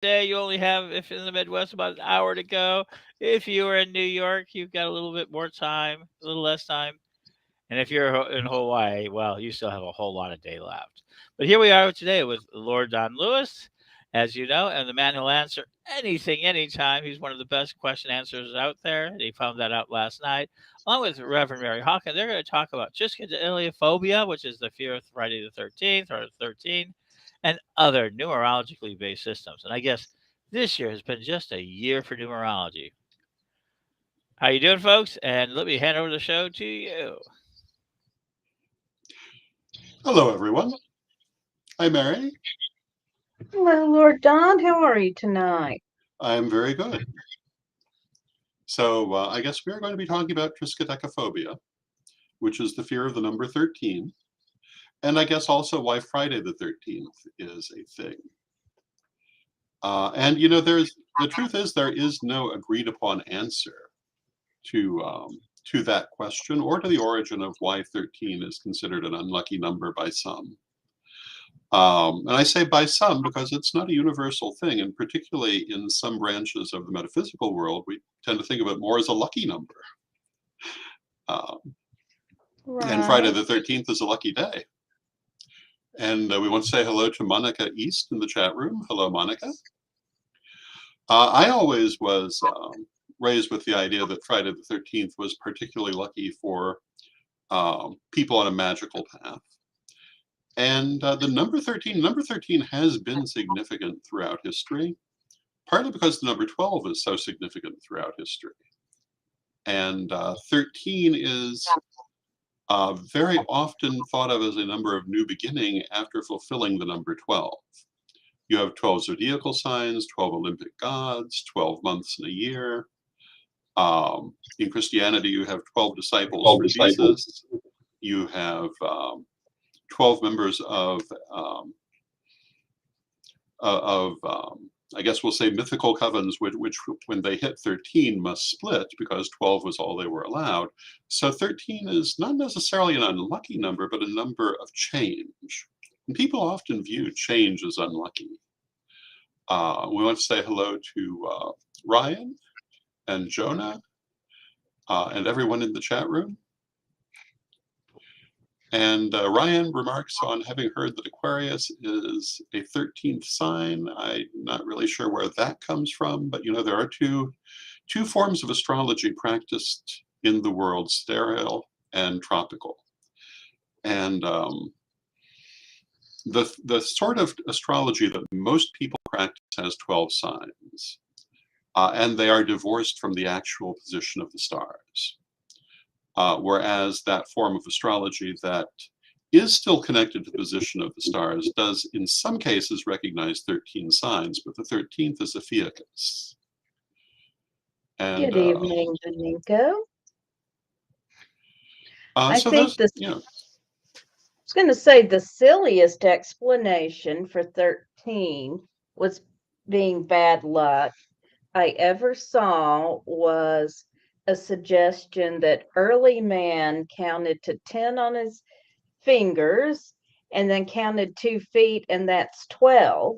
day. You only have, if in the Midwest, about an hour to go. If you are in New York, you've got a little bit more time, a little less time. And if you're in Hawaii, well, you still have a whole lot of day left. But here we are today with Lord Don Lewis, as you know, and the man who'll answer anything, anytime. He's one of the best question answers out there. He found that out last night, along with Reverend Mary Hawkins. They're going to talk about triskaidekaphobia, which is the fear of Friday the 13th or 13, and other numerologically based systems. And I guess this year has been just a year for numerology. How you doing, folks? And let me hand over the show to you. Hello, everyone. Hi, Mary. Hello, Lord Don. How are you tonight? I'm very good. So, I guess we are going to be talking about triskaidekaphobia, which is the fear of the number 13, and I guess also why Friday the 13th is a thing. And there's the truth is there is no agreed upon answer to that question or to the origin of why 13 is considered an unlucky number by some. And I say by some because it's not a universal thing, and particularly in some branches of the metaphysical world, we tend to think of it more as a lucky number. Um, and Friday Right. the 13th is a lucky day. And we want to say hello to Monica East in the chat room. Hello, Monica. I always was raised with the idea that Friday the 13th was particularly lucky for people on a magical path. And the number 13 has been significant throughout history, partly because the number 12 is so significant throughout history. And 13 is very often thought of as a number of new beginning after fulfilling the number 12. You have 12 zodiacal signs, 12 Olympic gods, 12 months in a year. In Christianity, you have 12 disciples All for disciples. Jesus. You have 12 members of I guess we'll say mythical covens, which when they hit 13 must split because 12 was all they were allowed. So 13 is not necessarily an unlucky number, but a number of change. And people often view change as unlucky. We want to say hello to Ryan and Jonah and everyone in the chat room. And Ryan remarks on having heard that Aquarius is a 13th sign. I'm not really sure where that comes from, but there are two forms of astrology practiced in the world: sterile and tropical. And the sort of astrology that most people practice has 12 signs, and they are divorced from the actual position of the stars. Whereas that form of astrology that is still connected to the position of the stars does, in some cases, recognize 13 signs, but the 13th is a fiacus. And Good evening, Nico. I so think those, this, I was going to say the silliest explanation for 13 was being bad luck I ever saw was a suggestion that early man counted to 10 on his fingers and then counted 2 feet, and that's 12.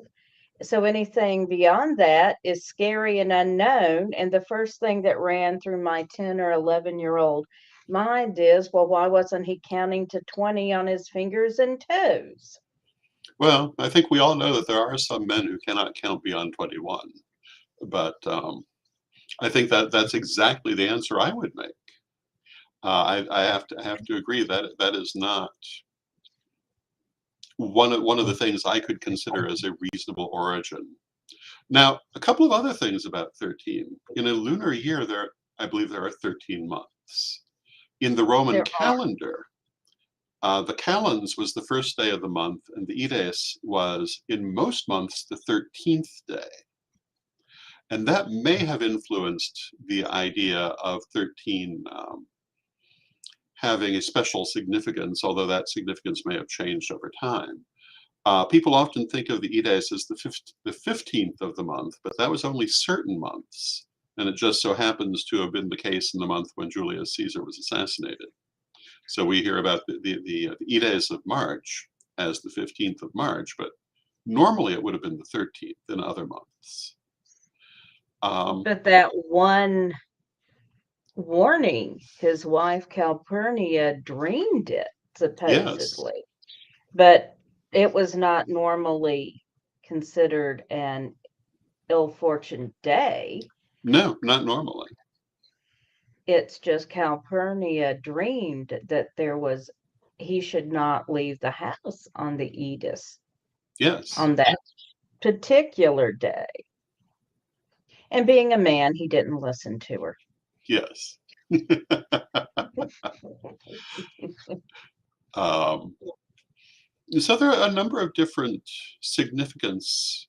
So anything beyond that is scary and unknown. And the first thing that ran through my 10 or 11-year-old mind is, well, why wasn't he counting to 20 on his fingers and toes? well, I think we all know that there are some men who cannot count beyond 21, but I think that that's exactly the answer I would make. I have to agree that that is not one of the things I could consider as a reasonable origin. Now, a couple of other things about 13. In a lunar year, I believe there are 13 months. In the Roman There are. calendar, the calends was the first day of the month, and the ides was, in most months, the 13th day. And that may have influenced the idea of 13 having a special significance, although that significance may have changed over time. People often think of the ides as the 15th of the month, but that was only certain months. And it just so happens to have been the case in the month when Julius Caesar was assassinated. So we hear about the ides of March as the 15th of March, but Normally, it would have been the 13th in other months. But that one warning, his wife Calpurnia dreamed it, Yes. supposedly. But it was not normally considered an ill-fortunate day. No, not normally. It's just Calpurnia dreamed that he should not leave the house on the Edis Yes. on that particular day. And being a man, he didn't listen to her. Yes. So there are a number of different significances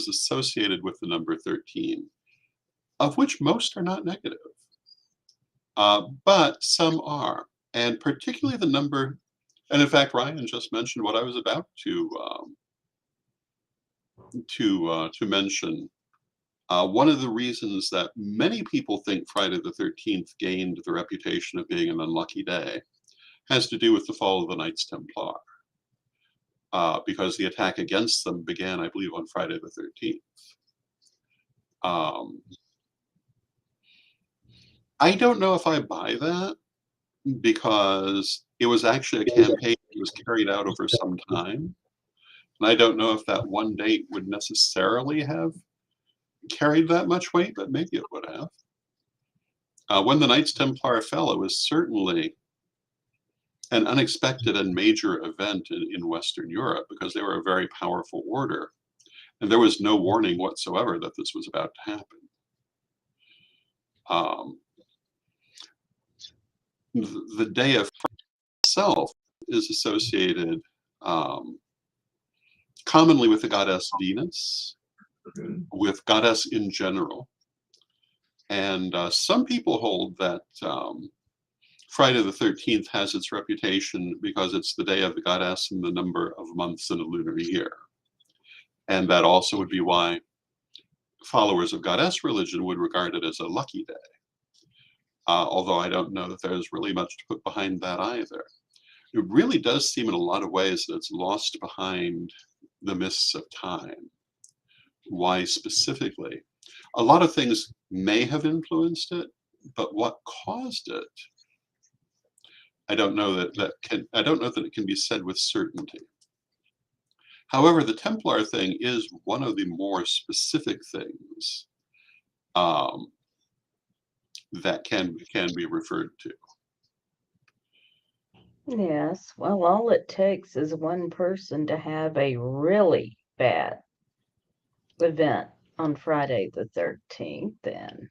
associated with the number 13, of which most are not negative, but some are, and particularly the number. And in fact, Ryan just mentioned what I was about to mention. One of the reasons that many people think Friday the 13th gained the reputation of being an unlucky day has to do with the fall of the Knights Templar, because the attack against them began, I believe, on Friday the 13th. I don't know if I buy that, because it was actually a campaign that was carried out over some time. And I don't know if that one date would necessarily have carried that much weight, but maybe it would have. When the Knights Templar fell, it was certainly an unexpected and major event in Western Europe, because they were a very powerful order. And there was no warning whatsoever that this was about to happen. The day of itself is associated commonly with the goddess Venus, with goddess in general. And some people hold that Friday the 13th has its reputation because it's the day of the goddess and the number of months in a lunar year. And that also would be why followers of goddess religion would regard it as a lucky day. Although I don't know that there's really much to put behind that either. It really does seem in a lot of ways that it's lost behind the mists of time. Why specifically? A lot of things may have influenced it, but what caused it, I don't know that it can be said with certainty. However, the Templar thing is one of the more specific things that can be referred to. Yes, well, all it takes is one person to have a really bad event on Friday the 13th, then.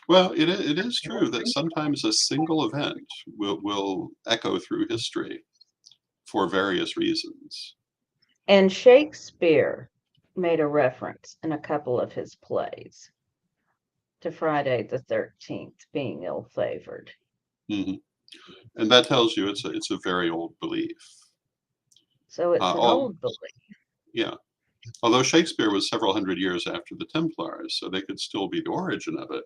Well, it is true that sometimes a single event will echo through history for various reasons. And Shakespeare made a reference in a couple of his plays to Friday the 13th being ill-favored. Mm-hmm. And that tells you it's a very old belief. So it's an old belief. Yeah. Although Shakespeare was several hundred years after the Templars, so they could still be the origin of it.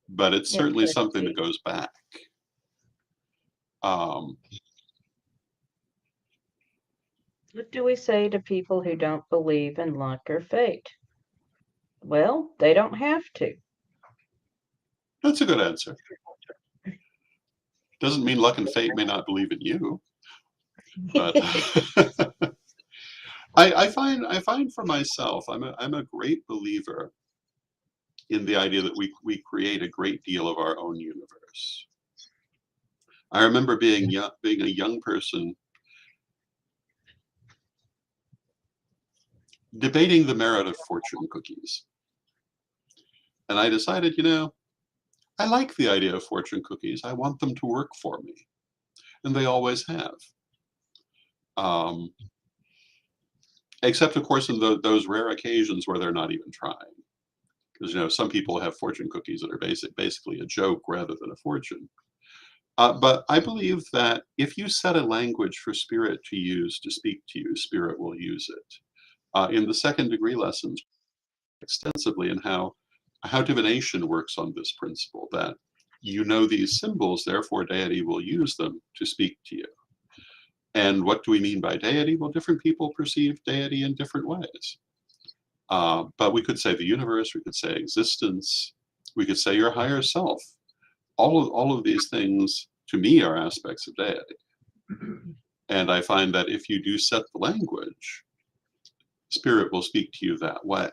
But it's certainly something that goes back. What do we say to people who don't believe in luck or fate? Well, they don't have to. That's a good answer. Doesn't mean luck and fate may not believe in you. But I find for myself, I'm a great believer in the idea that we create a great deal of our own universe. I remember being a young person debating the merit of fortune cookies. And I decided, I like the idea of fortune cookies. I want them to work for me. And they always have. Except, of course, in those rare occasions where they're not even trying. Because, some people have fortune cookies that are basically a joke rather than a fortune. But I believe that if you set a language for spirit to use to speak to you, spirit will use it. In the second degree lessons, extensively in how divination works on this principle, that these symbols, therefore deity will use them to speak to you. And what do we mean by deity? Well, different people perceive deity in different ways. But we could say the universe, we could say existence, we could say your higher self. All of these things, to me, are aspects of deity. And I find that if you do set the language, spirit will speak to you that way.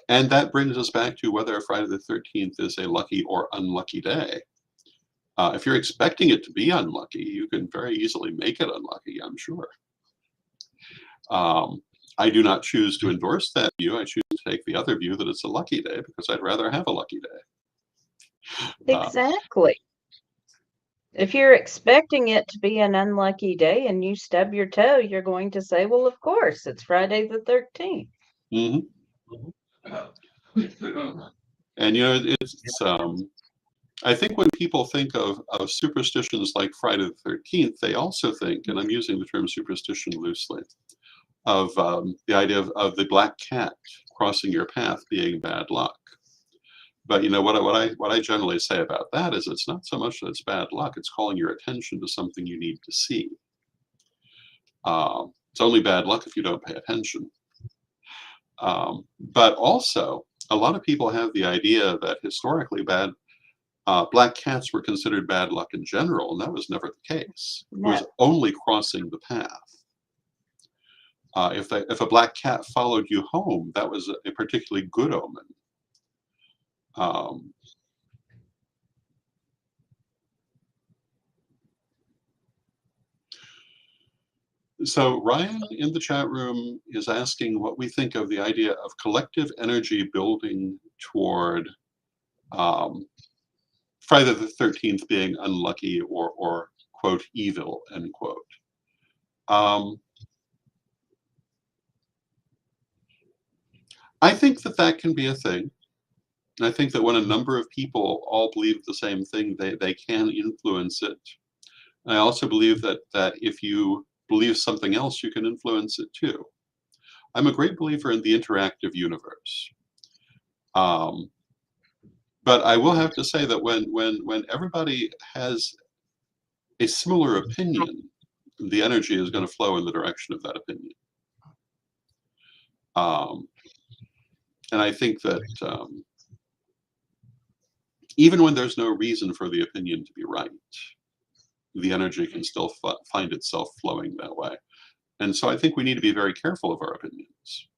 And that brings us back to whether Friday the 13th is a lucky or unlucky day. If you're expecting it to be unlucky, you can very easily make it unlucky, I'm sure. I do not choose to endorse that view. I choose to take the other view that it's a lucky day because I'd rather have a lucky day. Exactly. If you're expecting it to be an unlucky day and you stub your toe, you're going to say, well, of course, it's Friday the 13th. Mm-hmm. And it's I think when people think of superstitions like Friday the 13th, they also think, and I'm using the term superstition loosely, of the idea of the black cat crossing your path being bad luck. But what I generally say about that is it's not so much that it's bad luck; it's calling your attention to something you need to see. It's only bad luck if you don't pay attention. But also, a lot of people have the idea that historically black cats were considered bad luck in general, and that was never the case. It was only crossing the path. If a black cat followed you home, that was a particularly good omen. So Ryan in the chat room is asking what we think of the idea of collective energy building toward Friday the 13th being unlucky or quote evil, end quote. I think that can be a thing. I think that when a number of people all believe the same thing, they can influence it. I also believe that if you believe something else, you can influence it too. I'm a great believer in the interactive universe. But I will have to say that when everybody has a similar opinion, the energy is going to flow in the direction of that opinion. And I think that even when there's no reason for the opinion to be right, the energy can still find itself flowing that way. And so I think we need to be very careful of our opinions.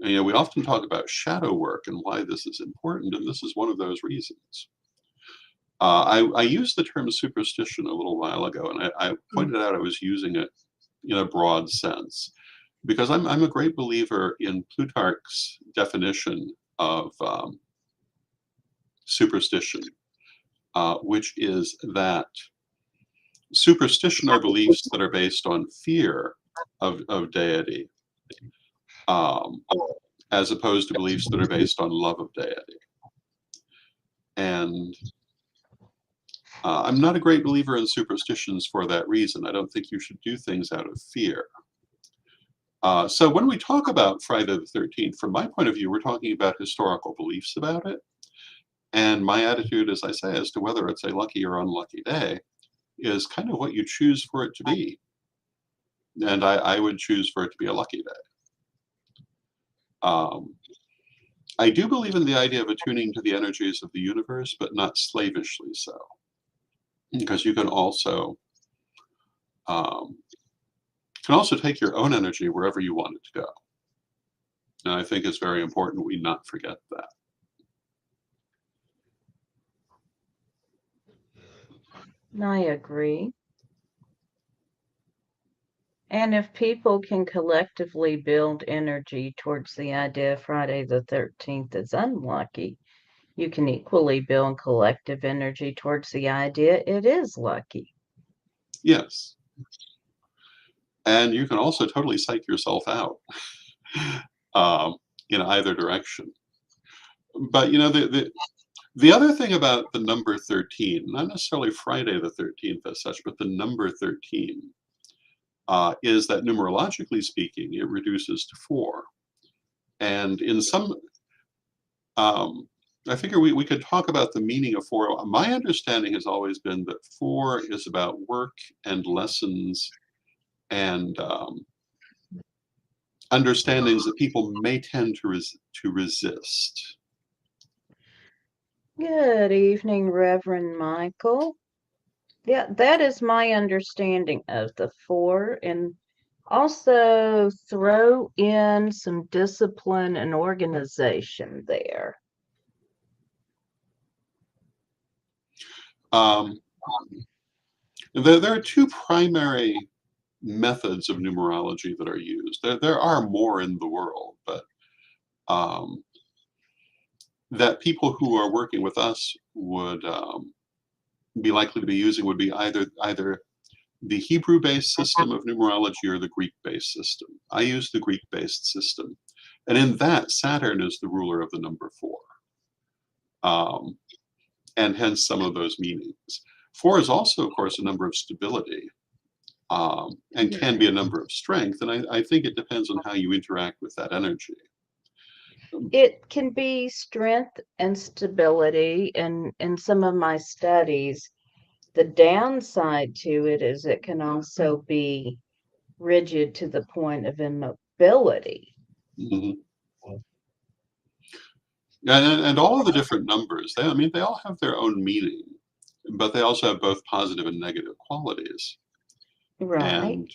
And, we often talk about shadow work and why this is important, and this is one of those reasons. I used the term superstition a little while ago, and I pointed out I was using it in a broad sense because I'm a great believer in Plutarch's definition of superstition, which is that superstition are beliefs that are based on fear of deity, as opposed to beliefs that are based on love of deity. And I'm not a great believer in superstitions for that reason. I don't think you should do things out of fear. So when we talk about Friday the 13th, from my point of view, we're talking about historical beliefs about it. And my attitude, as I say, as to whether it's a lucky or unlucky day is kind of what you choose for it to be. And I would choose for it to be a lucky day. I do believe in the idea of attuning to the energies of the universe, but not slavishly so. Because you can also take your own energy wherever you want it to go. And I think it's very important we not forget that. I agree. And if people can collectively build energy towards the idea Friday the 13th is unlucky, you can equally build collective energy towards the idea it is lucky. Yes. And you can also totally psych yourself out in either direction. But the other thing about the number 13, not necessarily Friday the 13th as such, but the number 13, is that numerologically speaking, it reduces to 4. And in some, I figure we could talk about the meaning of 4. My understanding has always been that 4 is about work and lessons and understandings that people may tend to resist. Good evening, Reverend Michael. Yeah, that is my understanding of the 4. And also throw in some discipline and organization there. There are 2 primary methods of numerology that are used. There are more in the world, but um, that people who are working with us would be likely to be using would be either the Hebrew-based system of numerology or the Greek-based system. I use the Greek-based system, and in that, Saturn is the ruler of the number 4, and hence some of those meanings. 4 is also, of course, a number of stability, and can be a number of strength, and I think it depends on how you interact with that energy. It can be strength and stability, and in some of my studies, the downside to it is it can also be rigid to the point of immobility. Mhm. And all of the different numbers, I mean, they all have their own meaning, but they also have both positive and negative qualities. Right, And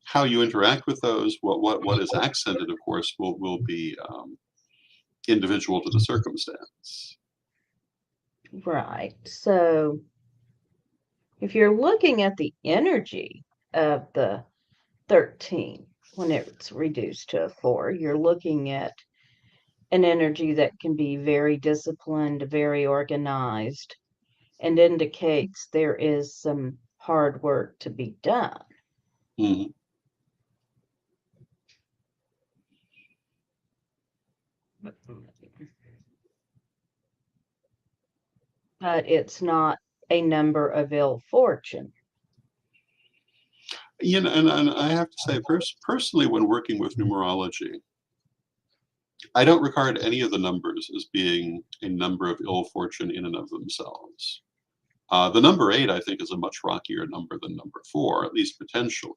how you interact with those, what is accented, of course, will be individual to the circumstance. right. So if you're looking at the energy of the 13 when it's reduced to a 4, you're looking at an energy that can be very disciplined, very organized, and indicates there is some hard work to be done. Mhm. But it's not a number of ill fortune. You know, and I have to say, personally, when working with numerology, I don't regard any of the numbers as being a number of ill fortune in and of themselves. The number 8, I think, is a much rockier number than number 4, at least potentially.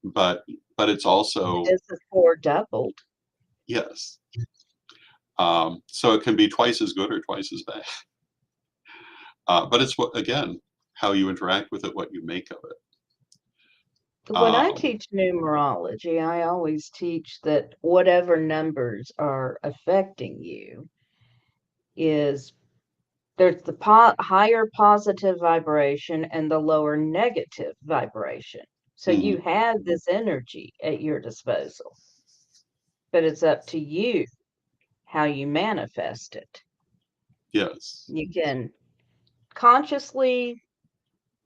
But it's also, Is the 4 doubled? yes. So it can be twice as good or twice as bad. But it's again, how you interact with it, what you make of it. When I Um, teach numerology, I always teach that whatever numbers are affecting you is there's the higher positive vibration and the lower negative vibration. So you mhm, have this energy at your disposal, but it's up to you how you manifest it. yes. You can consciously,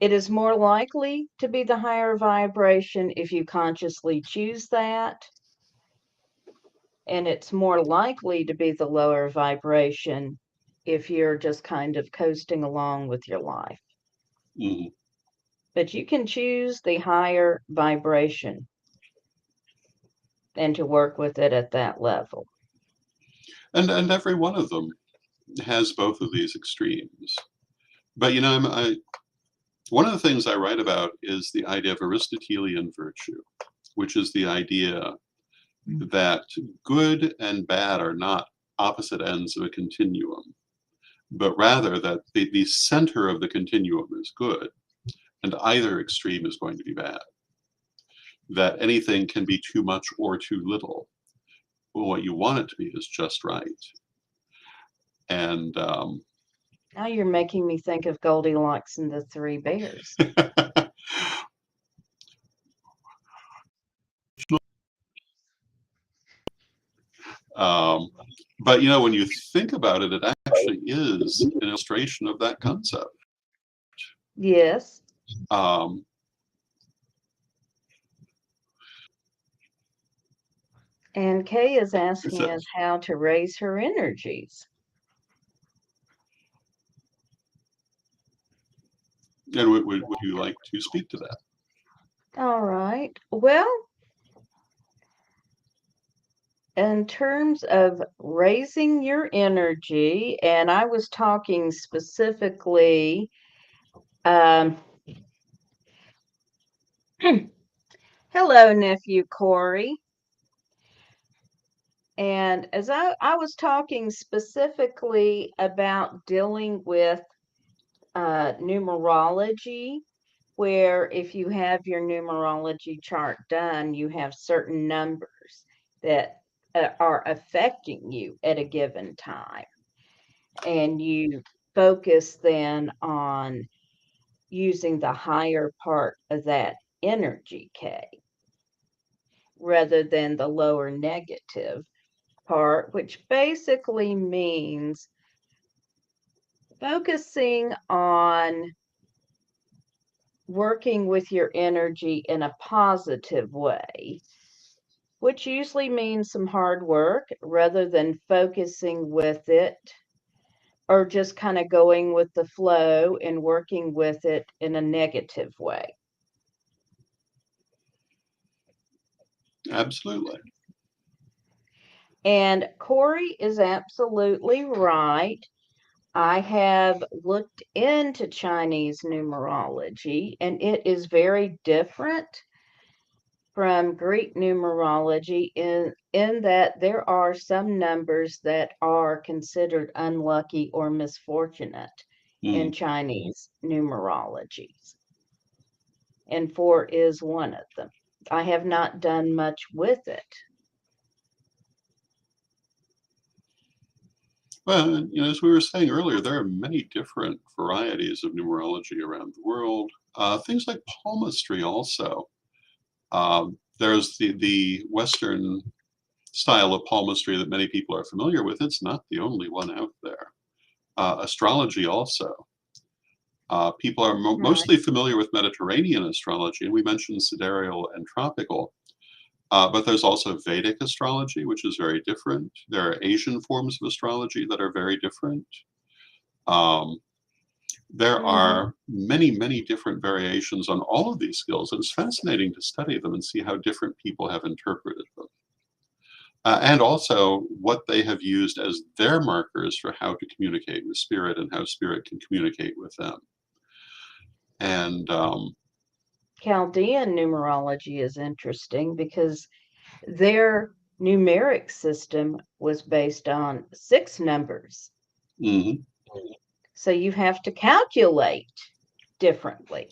it is more likely to be the higher vibration if you consciously choose that. And it's more likely to be the lower vibration if you're just kind of coasting along with your life. Mhm. But you can choose the higher vibration and to work with it at that level. And every one of them has both of these extremes. But you know, one of the things I write about is the idea of Aristotelian virtue, which is the idea that good and bad are not opposite ends of a continuum, but rather that the center of the continuum is good, and either extreme is going to be bad. That anything can be too much or too little. Well, what you want it to be is just right. And Now you're making me think of Goldilocks and the Three Bears. um, but you know, when you think about it, it actually is an illustration of that concept. Yes. Um, And Kay is it's asking a, us how to raise her energies. and would you like to speak to that? All right. Well, in terms of raising your energy, and I was talking specifically, um, hello, nephew Corey. And as I was talking specifically about dealing with numerology, where if you have your numerology chart done, you have certain numbers that are affecting you at a given time. And you focus then on using the higher part of that energy K rather than the lower negative part, which basically means focusing on working with your energy in a positive way, which usually means some hard work rather than focusing with it or just kind of going with the flow and working with it in a negative way. Absolutely. And Corey is absolutely right. I have looked into Chinese numerology, and it is very different from Greek numerology in that there are some numbers that are considered unlucky or misfortunate in Mm. Chinese numerologies. And 4 is one of them. I have not done much with it. Well, as we were saying earlier, there are many different varieties of numerology around the world. Things like palmistry also. There's the Western style of palmistry that many people are familiar with. It's not the only one out there. Astrology also. People are Right. mostly familiar with Mediterranean astrology, and we mentioned sidereal and tropical. But there's also Vedic astrology, which is very different. There are Asian forms of astrology that are very different. Um, there Mm-hmm. are many, many different variations on all of these skills, and it's fascinating to study them and see how different people have interpreted them. And also what they have used as their markers for how to communicate with spirit and how spirit can communicate with them. And Chaldean numerology is interesting because their numeric system was based on 6 numbers. mhm, So you have to calculate differently.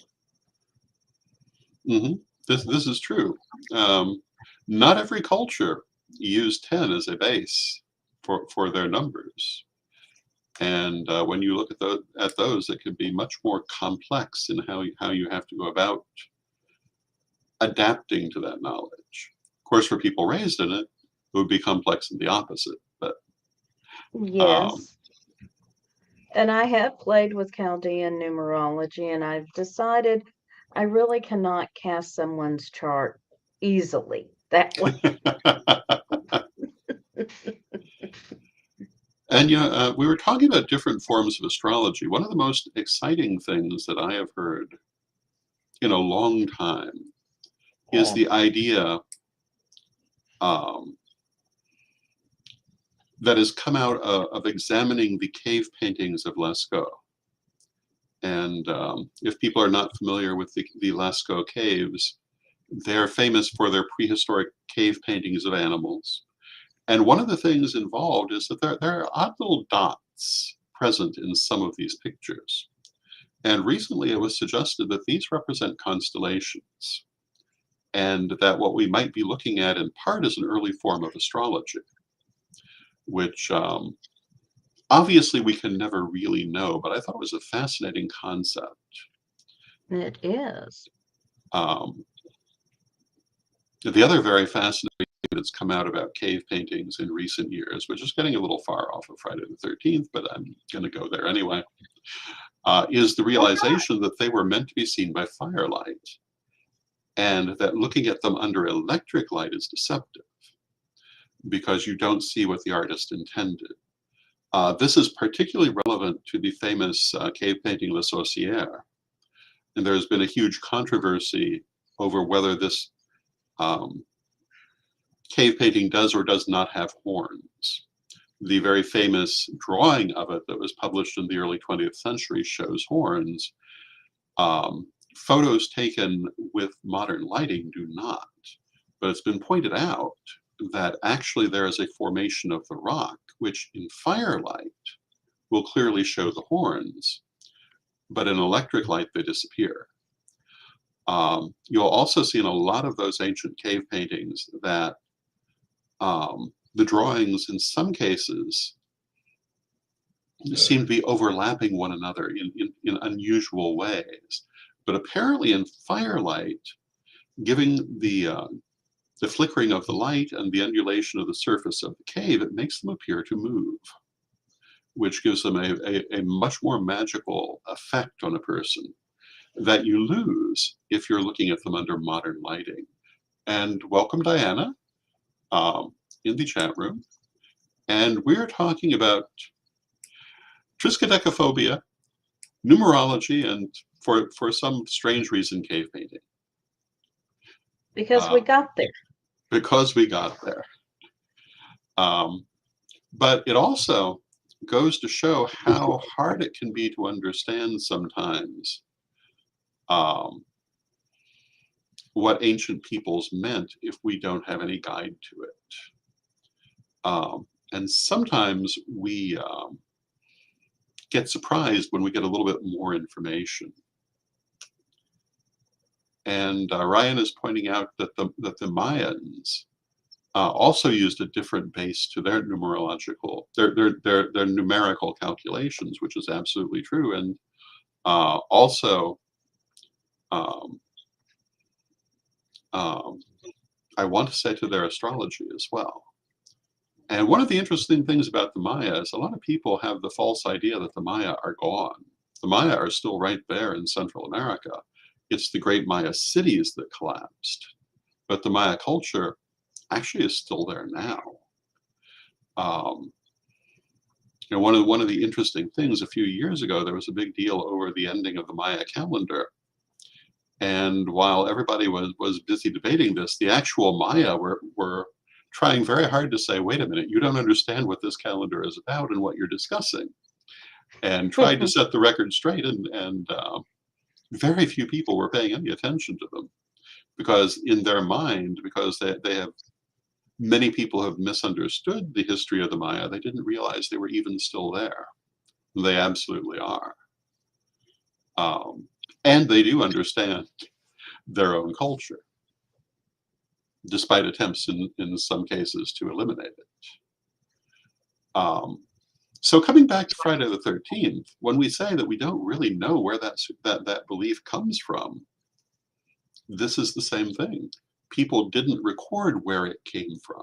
mhm. This is true. Um, Not every culture used 10 as a base for their numbers. And when you look at those, it can be much more complex in how you have to go about adapting to that knowledge. Of course, for people raised in it, it would be complex in the opposite. But um, Yes. And I have played with Chaldean numerology, and I've decided I really cannot cast someone's chart easily that way. and we were talking about different forms of astrology. One of the most exciting things that I have heard in a long time is the idea um, that has come out of examining the cave paintings of Lascaux. And if people are not familiar with the Lascaux caves, they're famous for their prehistoric cave paintings of animals. And one of the things involved is that there are odd little dots present in some of these pictures. And recently it was suggested that these represent constellations, and that what we might be looking at in part is an early form of astrology, which obviously we can never really know, but I thought it was a fascinating concept. It is. Um, the other very fascinating thing that's come out about cave paintings in recent years, which is getting a little far off of Friday the 13th, but I'm going to go there anyway, is the realization that they were meant to be seen by firelight, and that looking at them under electric light is deceptive because you don't see what the artist intended. This is particularly relevant to the famous cave painting La Sorcière, and there's been a huge controversy over whether this um, cave painting does or does not have horns. The very famous drawing of it that was published in the early 20th century shows horns. Photos taken with modern lighting do not, but it's been pointed out that actually there is a formation of the rock, which in firelight will clearly show the horns, but in electric light they disappear. You'll also see in a lot of those ancient cave paintings that the drawings in some cases seem to be overlapping one another in unusual ways. But apparently in firelight, giving the flickering of the light and the undulation of the surface of the cave, it makes them appear to move, which gives them a much more magical effect on a person that you lose if you're looking at them under modern lighting. And welcome, Diana, in the chat room. And we're talking about triskaidekaphobia, numerology, and for some strange reason, cave painting. Because we got there. Because we got there. But it also goes to show how hard it can be to understand sometimes what ancient peoples meant if we don't have any guide to it. And sometimes we get surprised when we get a little bit more information. And Ryan is pointing out that the Mayans also used a different base to their numerical calculations, which is absolutely true. And also, I want to say to their astrology as well. And one of the interesting things about the Maya is a lot of people have the false idea that the Maya are gone. The Maya are still right there in Central America. It's the great Maya cities that collapsed. But the Maya culture actually is still there now. One of the interesting things a few years ago, there was a big deal over the ending of the Maya calendar. And while everybody was busy debating this, the actual Maya were trying very hard to say, wait a minute, you don't understand what this calendar is about and what you're discussing, and tried to set the record straight. And very few people were paying any attention to them, because in their mind, because they have, many people have misunderstood the history of the Maya, they didn't realize they were even still there. They absolutely are. And they do understand their own culture, despite attempts in some cases to eliminate it. So coming back to Friday the 13th, when we say that we don't really know where that belief comes from, this is the same thing. People didn't record where it came from,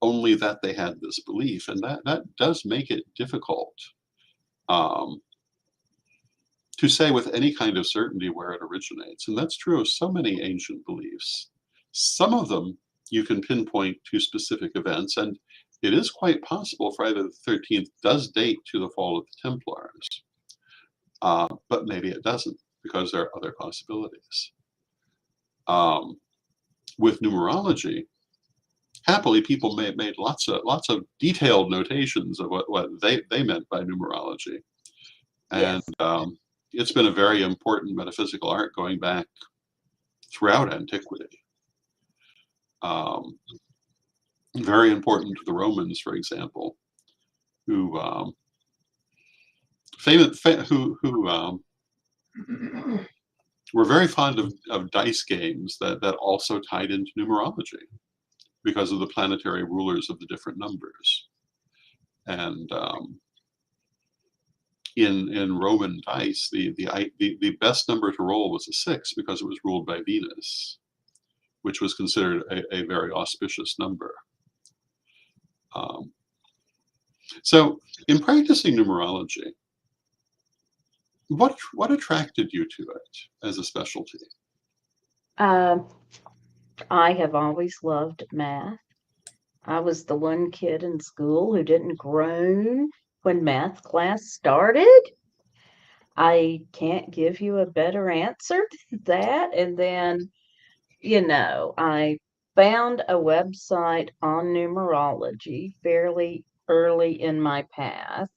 only that they had this belief, and that does make it difficult to say with any kind of certainty where it originates. And that's true of so many ancient beliefs. Some of them you can pinpoint to specific events, and it is quite possible Friday the 13th does date to the fall of the Templars. But maybe it doesn't, because there are other possibilities. With numerology, happily, people made lots of detailed notations of what they meant by numerology. And Yes. it's been a very important metaphysical art going back throughout antiquity. Very important to the Romans, for example, who were very fond of dice games that also tied into numerology because of the planetary rulers of the different numbers. And in Roman dice, the best number to roll was a 6 because it was ruled by Venus, which was considered a very auspicious number. So in practicing numerology, what attracted you to it as a specialty? I have always loved math. I was the one kid in school who didn't groan when math class started. I can't give you a better answer to that. And then, I found a website on numerology fairly early in my path,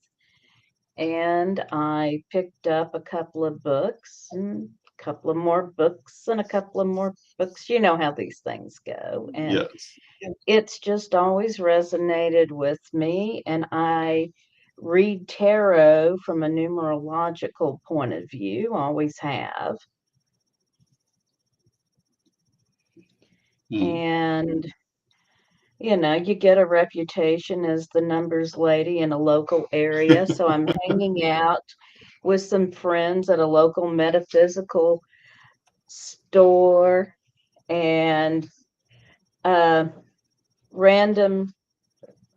and I picked up a couple of books and a couple of more books and a couple of more books. You know how these things go. And Yes. it's just always resonated with me. And I read tarot from a numerological point of view, always have. Mm. And you get a reputation as the numbers lady in a local area. So I'm hanging out with some friends at a local metaphysical store, and a random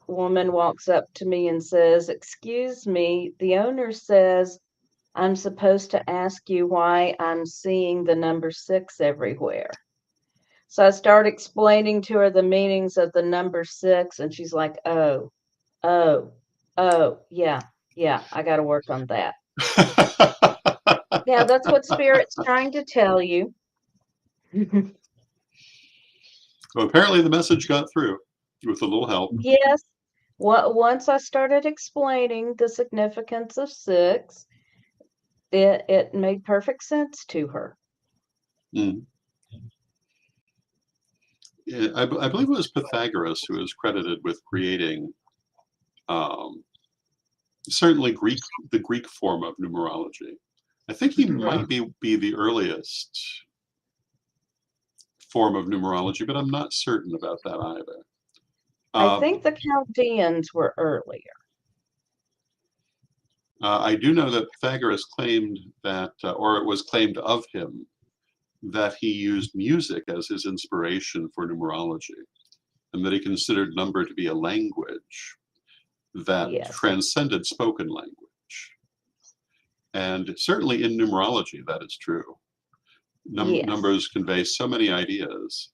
woman walks up to me and says, "Excuse me, the owner says I'm supposed to ask you why I'm seeing the number 6 everywhere." So I start explaining to her the meanings of the number 6, and she's like, "Oh, oh, oh, yeah, I got to work on that." Yeah, that's what Spirit's trying to tell you. Well, apparently the message got through with a little help. Yes. Once I started explaining the significance of 6, it made perfect sense to her. Mm. Yeah, I believe it was Pythagoras who is credited with creating um, certainly the Greek form of numerology. I think he Right. might be the earliest form of numerology, but I'm not certain about that either. I Uh, think the Chaldeans were earlier. I do know that Pythagoras claimed that, or it was claimed of him, that he used music as his inspiration for numerology, and that he considered number to be a language that Yes. transcended spoken language. And certainly in numerology, that is true. Yes. Numbers convey so many ideas.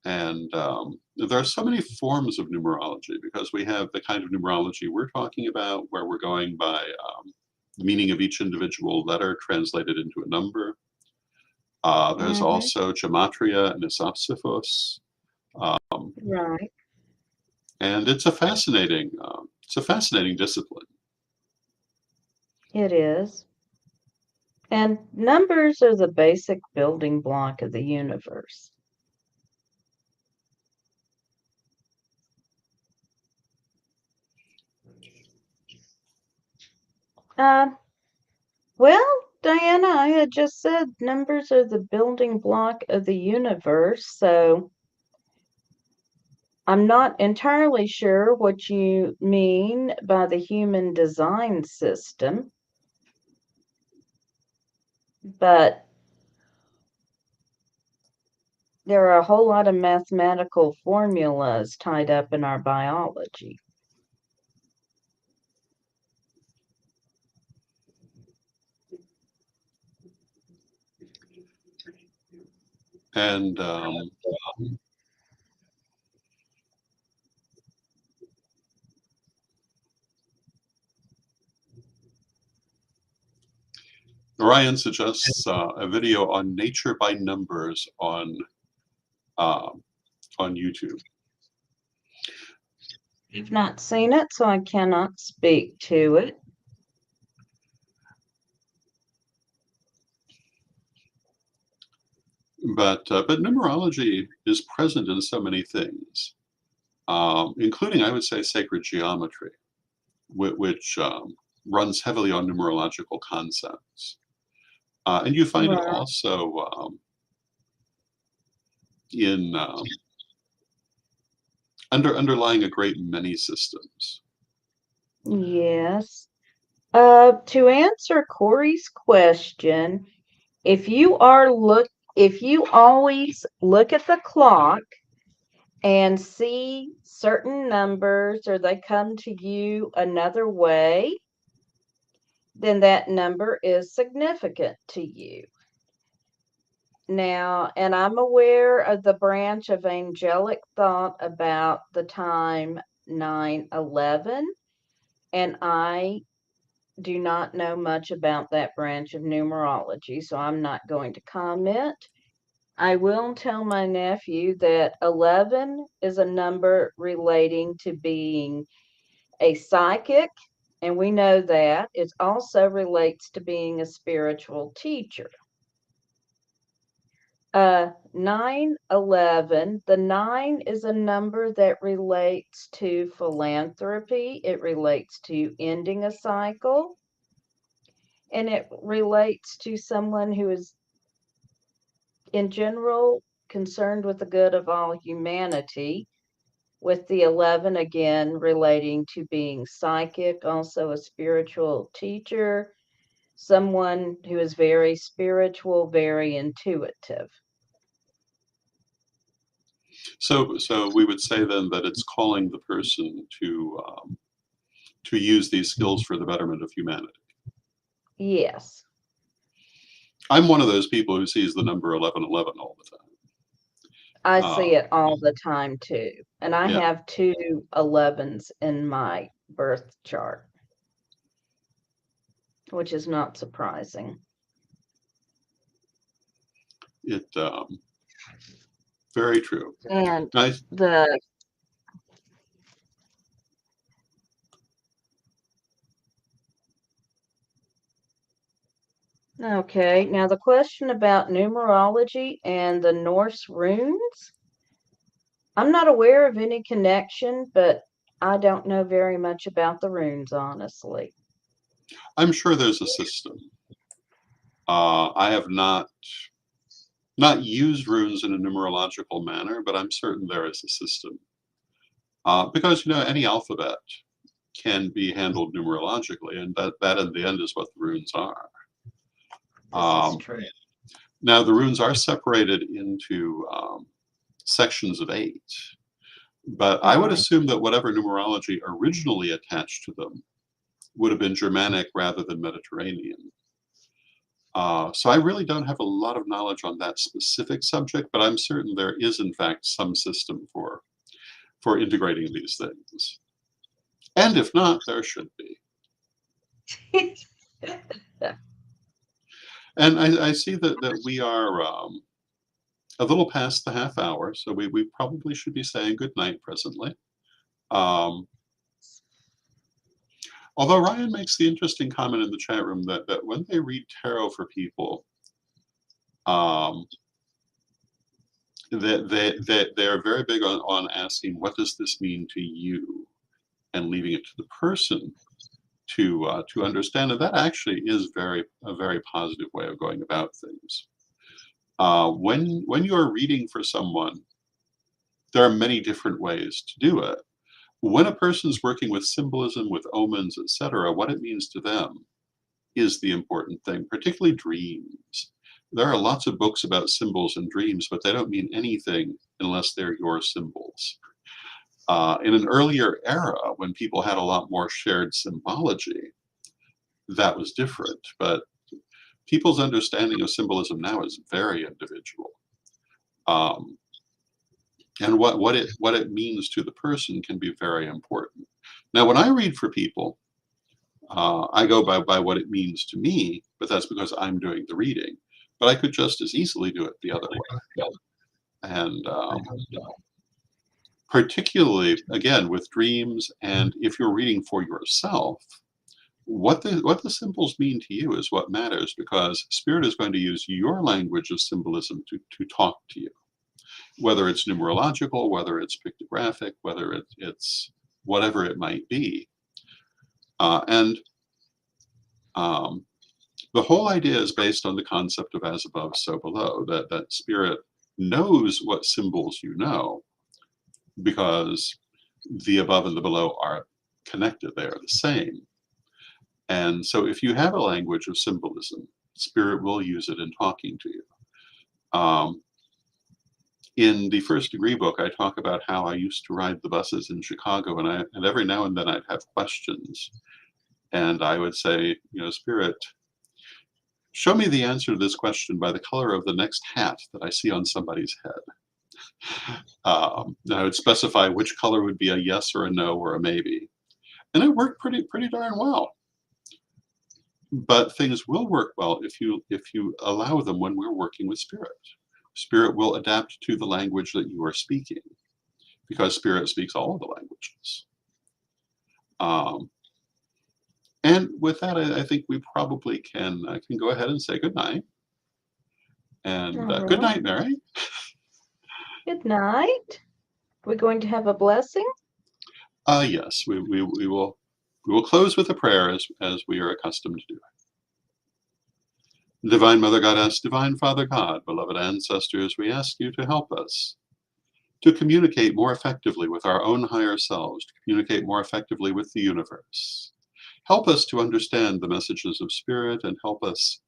And there are so many forms of numerology because we have the kind of numerology we're talking about, where we're going by the meaning of each individual letter translated into a number. There's Hmm. also gematria and isopsiphos, um, Right. and it's a fascinating discipline. It is. And numbers are the basic building block of the universe. Uh, well, Diana, I had just said numbers are the building block of the universe, so I'm not entirely sure what you mean by the human design system, but there are a whole lot of mathematical formulas tied up in our biology. And Orion suggests a video on nature by numbers uh, on YouTube. I've not seen it, so I cannot speak to it. But numerology is present in so many things, including, I would say, sacred geometry, which runs heavily on numerological concepts. And you find it Right. also in underlying a great many systems. Yes. To answer Corey's question, if if you always look at the clock and see certain numbers or they come to you another way, then that number is significant to you. Now, and I'm aware of the branch of angelic thought about the time 9/11, and I do not know much about that branch of numerology, so I'm not going to comment. I will tell my nephew that 11 is a number relating to being a psychic, and we know that. It also relates to being a spiritual teacher. 911, the 9 is a number that relates to philanthropy, it relates to ending a cycle, and it relates to someone who is, in general, concerned with the good of all humanity. With the 11 again relating to being psychic, also a spiritual teacher, someone who is very spiritual, very intuitive. So we would say then that it's calling the person to use these skills for the betterment of humanity. Yes, I'm one of those people who sees the number 1111 all the time. I see it all the time too. And I Yeah. have 2 11s in my birth chart, which is not surprising. It very true. And I, the Okay, now the question about numerology and the Norse runes, I'm not aware of any connection, but I don't know very much about the runes, honestly. I'm sure there's a system. I have not used runes in a numerological manner, but I'm certain there is a system. Because any alphabet can be handled numerologically, and that in the end is what the runes are. This is Um, true. Now the runes are separated into sections of 8, but I would Right. assume that whatever numerology originally attached to them would have been Germanic rather than Mediterranean. So I really don't have a lot of knowledge on that specific subject, but I'm certain there is in fact some system for integrating these things. And if not, there should be. And I see that we are a little past the half hour, so we probably should be saying good night presently. Although Ryan makes the interesting comment in the chat room that when they read tarot for people, that they're very big on asking, what does this mean to you? And leaving it to the person to understand. And that actually is a very positive way of going about things. When you're reading for someone, there are many different ways to do it. When a person's working with symbolism, with omens, etc., what it means to them is the important thing, particularly dreams. There are lots of books about symbols and dreams, but they don't mean anything unless they're your symbols. In an earlier era, when people had a lot more shared symbology, that was different. But people's understanding of symbolism now is very individual. And what it means to the person can be very important. Now, when I read for people, I go by what it means to me, but that's because I'm doing the reading. But I could just as easily do it the other way. And particularly, again, with dreams, and if you're reading for yourself, what the symbols mean to you is what matters, because Spirit is going to use your language of symbolism to talk to you, whether it's numerological, whether it's pictographic, whether it's whatever it might be. And the whole idea is based on the concept of as above, so below, that Spirit knows what symbols you know, because the above and the below are connected, they are the same. And so if you have a language of symbolism, Spirit will use it in talking to you. In the First Degree book, I talk about how I used to ride the buses in Chicago, and every now and then I'd have questions. And I would say, Spirit, show me the answer to this question by the color of the next hat that I see on somebody's head. I would specify which color would be a yes or a no or a maybe. And it worked pretty darn well. But things will work well if you allow them when we're working with Spirit. Spirit will adapt to the language that you are speaking, because Spirit speaks all of the languages. And with that, I think we probably can go ahead and say good night. And good right. night, Mary. Good night. We're going to have a blessing. Yes, we will close with a prayer as we are accustomed to do. Divine Mother Goddess, Divine Father God, beloved ancestors, we ask you to help us to communicate more effectively with our own higher selves, to communicate more effectively with the universe. Help us to understand the messages of Spirit, and help us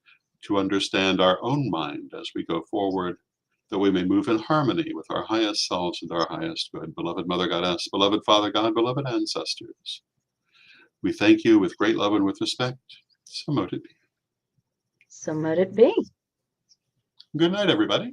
to understand our own mind as we go forward, that we may move in harmony with our highest selves and our highest good. Beloved Mother Goddess, beloved Father God, beloved ancestors, we thank you with great love and with respect. So mote it be. So might it be. Good night, everybody.